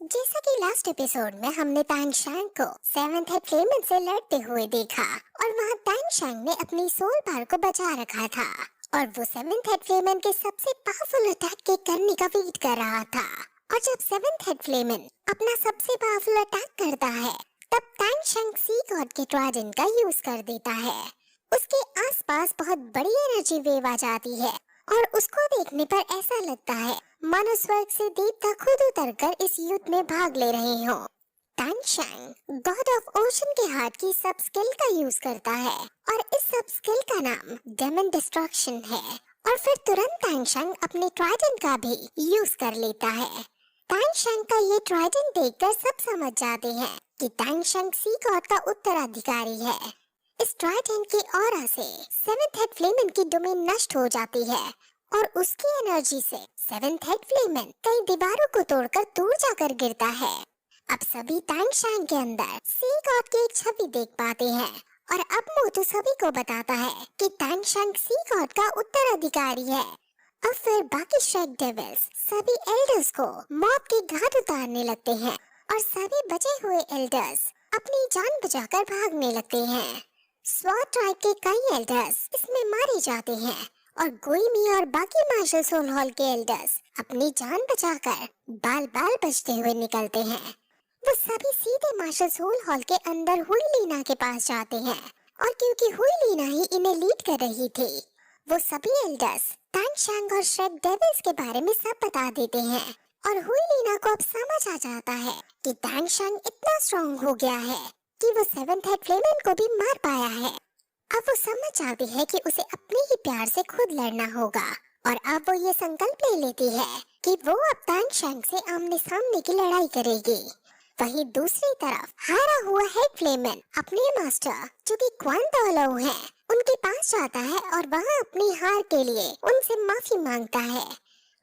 जैसा कि last episode में हमने तान शांग को सेवेंथ हेड फ्लेमन से लड़ते हुए देखा और वहाँ तान शांग ने अपनी सोल पावर को बचा रखा था और वो सेवेंथ हेड फ्लेमन के सबसे पावरफुल अटैक के करने का वेट कर रहा था। और जब सेवेंथ हेड फ्लेमन अपना सबसे पावरफुल अटैक करता है तब तान शांग सी गॉड के ट्राइडेंट का यूज कर देता है। उसके आसपास बहुत बड़ी एनर्जी वेव आ जाती है और उसको देखने पर ऐसा लगता है मानो स्वर्ग से देवता खुद उतरकर इस युद्ध में भाग ले रहे हो। तान शांग गॉड ऑफ ओशन के हार्ट की सब स्किल का यूज करता है और इस सब स्किल का नाम डेमन डिस्ट्रक्शन है। और फिर तुरंत तान शांग अपने ट्राइडेंट का भी यूज कर लेता है। तान शांग का ये ट्राइडेंट देखकर सब समझ जाते हैं कि तान शांग सी गॉड का उत्तराधिकारी है। इस ट्राइडेंट की ऑरा से सेवेंथ हेड फ्लेमन की डोमेन नष्ट हो जाती है और उसकी एनर्जी से सेवेंथ हेड फ्लेमन कई दीवारों को तोड़कर दूर जाकर गिरता है। अब सभी तान शांग के अंदर सी गॉड की एक छवि देख पाते हैं और अब मोटू सभी को बताता है कि तान शांग सी गॉड का उत्तराधिकारी है। अब फिर बाकी श्रेक डेविल्स सभी एल्डर्स को मौत के घाट उतारने लगते हैं और सभी बचे हुए एल्डर्स अपनी जान बचाकर भागने लगते हैं। स्वाट ट्राइब के कई एल्डर्स इसमें मारे जाते हैं और गोइमी और बाकी मार्शल सोल हॉल के एल्डर्स अपनी जान बचाकर बाल बाल बचते हुए निकलते हैं। वो सभी सीधे मार्शल सोल हॉल के अंदर हुई लीना के पास जाते हैं और क्योंकि हुई लीना ही इन्हें लीड कर रही थी वो सभी एल्डर्स तान शांग और श्रेक डेविल्स के बारे में सब बता देते हैं। और हुई लीना को अब समझ आ जाता है कि तान शांग इतना स्ट्रॉन्ग हो गया है कि वो सेवेंथ हेड फ्लेमन को भी मार पाया है। अब वो समझ जाती है कि उसे अपने ही प्यार से खुद लड़ना होगा और अब वो ये संकल्प ले लेती है कि वो अब तान शांग से आमने सामने की लड़ाई करेगी। वहीं दूसरी तरफ हारा हुआ हेड फ्लेमन अपने मास्टर जो कि क्वान ताओलौ है उनके पास जाता है और वहाँ अपनी हार के लिए उनसे माफी मांगता है।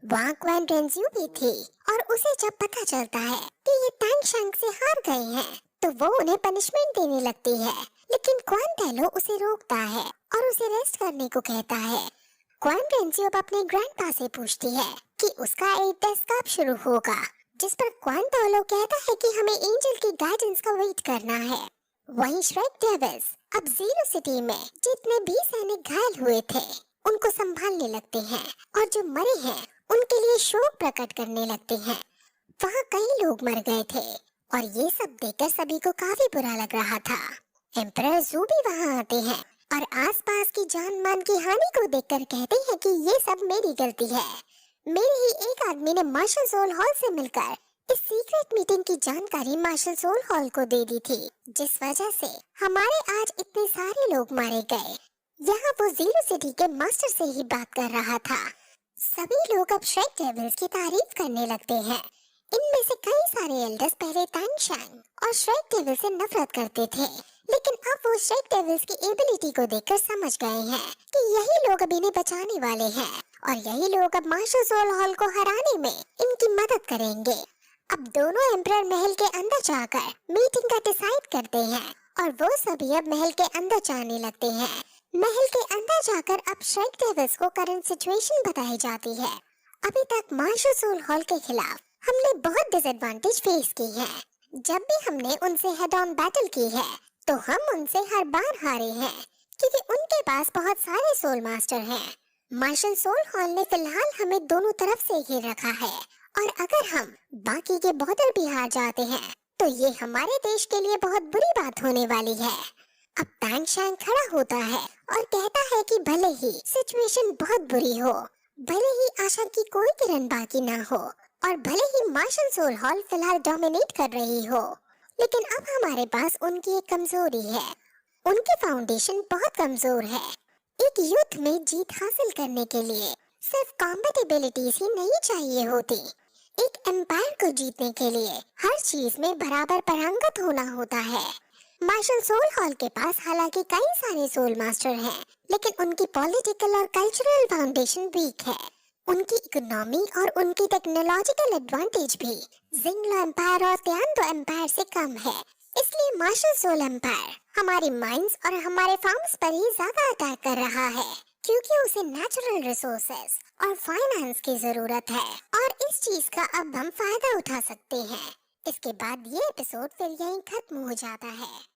वहाँ क्वान रेंज्यू भी थी और उसे जब पता चलता है कि ये तान शांग से हार गए हैं तो वो उन्हें पनिशमेंट देने लगती है, लेकिन क्वान ताओलौ उसे रोकता है और उसे रेस्ट करने को कहता है। क्वान रेंज्यू अब अपने ग्रैंडपा से पूछती है कि उसका एट टेस्ट कब शुरू होगा, जिस पर क्वान ताओलौ कहता है कि हमें एंजल की गाइडेंस का वेट करना है। वहीं श्रेक डेविल्स अब जीरो सिटी में जितने भी सैनिक घायल हुए थे उनको संभालने लगते हैं और जो मरे हैं उनके लिए शोक प्रकट करने लगते हैं। वहाँ कई लोग मर गए थे और ये सब देखकर सभी को काफी बुरा लग रहा था। एम्परर ज़ू भी वहाँ आते हैं और आसपास की जान मान की हानि को देखकर कहते हैं कि ये सब मेरी गलती है। मेरे ही एक आदमी ने मार्शल सोल हॉल से मिलकर इस सीक्रेट मीटिंग की जानकारी मार्शल सोल हॉल को दे दी थी, जिस वजह से हमारे आज इतने सारे लोग मारे गए। यहाँ वो जीरो सिटी के मास्टर से ही बात कर रहा था। सभी लोग अब श्रेक डेविल्स की तारीफ करने लगते हैं। इनमें से कई सारे एल्डर्स पहले तान शांग और श्रेक डेविल से नफरत करते थे, लेकिन अब वो श्रेक डेविल्स की एबिलिटी को देखकर समझ गए हैं कि यही लोग अब इन्हें बचाने वाले हैं और यही लोग अब मार्शल सोल हॉल को हराने में इनकी मदद करेंगे। अब दोनों एम्परर महल के अंदर जाकर मीटिंग का डिसाइड करते हैं और वो सभी अब महल के अंदर जाने लगते हैं। महल के अंदर जाकर अब श्रेक डेविल्स को करंट सिचुएशन बताई जाती है। अभी तक मार्शल सोल हॉल के खिलाफ हमने बहुत डिसएडवांटेज फेस की है। जब भी हमने उनसे हेड ऑन बैटल की है तो हम उनसे हर बार हारे हैं क्योंकि उनके पास बहुत सारे सोल मास्टर हैं। मार्शल सोल हॉल ने फिलहाल हमें दोनों तरफ से घेर रखा है और अगर हम बाकी के बॉर्डर भी हार जाते हैं तो ये हमारे देश के लिए बहुत बुरी बात होने वाली है। अब तान शांग खड़ा होता है और कहता है कि भले ही सिचुएशन बहुत बुरी हो, भले ही आशा की कोई किरण बाकी ना हो और भले ही मार्शल सोल हॉल फिलहाल डोमिनेट कर रही हो, लेकिन अब हमारे पास उनकी एक कमजोरी है। उनकी फाउंडेशन बहुत कमजोर है। एक युद्ध में जीत हासिल करने के लिए सिर्फ कॉम्बैट एबिलिटीज ही नहीं चाहिए होती। एक एम्पायर को जीतने के लिए हर चीज में बराबर पारंगत होना होता है। मार्शल सोल हॉल के पास हालांकि कई सारे सोल मास्टर हैं, लेकिन उनकी पॉलिटिकल और कल्चरल फाउंडेशन वीक है। उनकी इकोनॉमी और उनकी टेक्नोलॉजिकल एडवांटेज भी जिंगलो एम्पायर और तियानडो एम्पायर से कम है। इसलिए मार्शल सोल एम्पायर हमारी माइंस और हमारे फार्म्स पर ही ज्यादा अटैक कर रहा है क्योंकि उसे नेचुरल रिसोर्सेज और फाइनेंस की जरूरत है और इस चीज का अब हम फायदा उठा सकते हैं। इसके बाद ये एपिसोड फिर यहीं खत्म हो जाता है।